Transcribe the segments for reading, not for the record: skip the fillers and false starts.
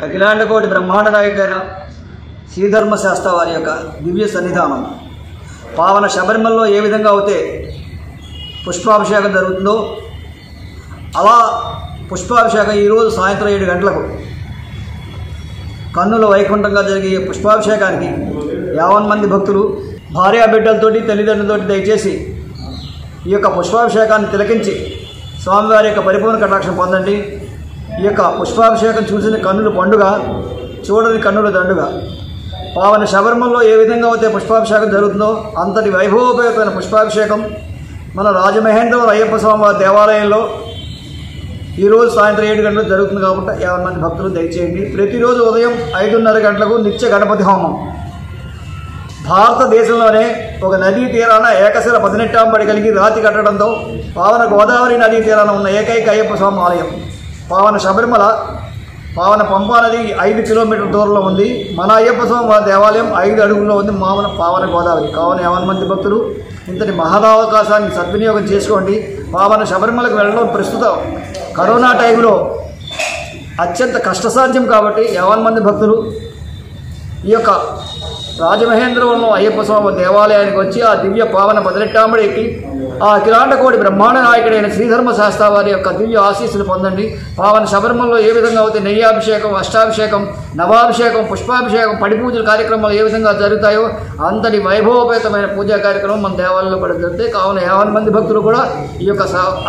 అఖిలాండకోటి బ్రహ్మాండ నాయకుడైన శ్రీధర్మశాస్త్ర వారి యొక్క దివ్య సన్నిధానం పావన శబరిమలలో ఏ విధంగా అయితే పుష్పాభిషేకం జరుగుతుందో అలా పుష్పాభిషేకం ఈరోజు సాయంత్రం 7 గంటలకు కన్నుల వైకుంఠంగా జరిగే పుష్పాభిషేకానికి 50 మంది భక్తులు భార్యా బిడ్డలతోటి తల్లిదండ్రులతోటి దయచేసి ఈ యొక్క పుష్పాభిషేకాన్ని తిలకించి స్వామివారి యొక్క పరిపూర్ణ కటాక్షం పొందండి. ఈ యొక్క పుష్పాభిషేకం చూసిన కన్నుల పండుగ, చూడని కన్నుల దండుగ. పావన శబరిమలలో ఏ విధంగా అయితే పుష్పాభిషేకం జరుగుతుందో అంతటి వైభవోపేతమైన పుష్పాభిషేకం మన రాజమహేంద్రవరం అయ్యప్ప స్వామివారి దేవాలయంలో ఈరోజు సాయంత్రం 7 గంటలకు జరుగుతుంది కాబట్టి 50 మంది భక్తులు దయచేయండి. ప్రతిరోజు ఉదయం 5:30 గంటలకు నిత్య గణపతి హోమం. భారతదేశంలోనే ఒక నదీ తీరాన ఏకశిల 18 బడి కలిగి రాతి కట్టడంతో పావన గోదావరి నదీ తీరాన ఉన్న ఏకైక అయ్యప్ప స్వామి ఆలయం. పావన శబరిమల పావన పంపా నది 5 కిలోమీటర్ల దూరంలో ఉంది. మన అయ్యప్ప స్వామి వారి దేవాలయం 5 అడుగుల్లో ఉంది పావన గోదావరి. కావున 50 మంది భక్తులు ఇంతటి మహదావకాశాన్ని సద్వినియోగం చేసుకోండి. పావన శబరిమలకు వెళ్ళడం ప్రస్తుతం కరోనా టైంలో అత్యంత కష్టసాధ్యం కాబట్టి 50 మంది భక్తులు ఈ యొక్క రాజమహేంద్రవరంలో అయ్యప్ప స్వామి దేవాలయానికి వచ్చి ఆ దివ్య పావన 18 ఎక్కి ఆ అఖిలాండకోటి బ్రహ్మాండ నాయకుడైన శ్రీధర్మశాస్త్ర వారి యొక్క దివ్య ఆశీస్సులు పొందండి. పావన శబరిమలలో ఏ విధంగా అయితే నెయ్యాభిషేకం, అష్టాభిషేకం, నవాభిషేకం, పుష్పాభిషేకం, పడి పూజల కార్యక్రమాలు ఏ విధంగా జరుగుతాయో అంతటి వైభవోపేతమైన పూజా కార్యక్రమం మన దేవాలయంలో కూడా జరుగుతాయి. కావున 50 మంది భక్తులు కూడా ఈ యొక్క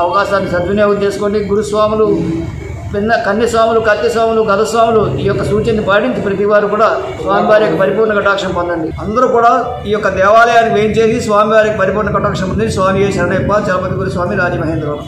అవకాశాన్ని సద్వినియోగం చేసుకోండి. గురుస్వాములు, కన్యస్వాములు, కత్తిస్వాములు, గదస్వాములు ఈ యొక్క సూచనని పాటించి ప్రతి వారు కూడా స్వామివారి యొక్క పరిపూర్ణ కటాక్షం పొందండి. అందరూ కూడా ఈ యొక్క దేవాలయానికి వేయించేసి స్వామివారికి పరిపూర్ణ కటాక్షం పొంది స్వామి శరణయ్యప్ప చలపతి గురు స్వామి రాజమహేంద్రవరం.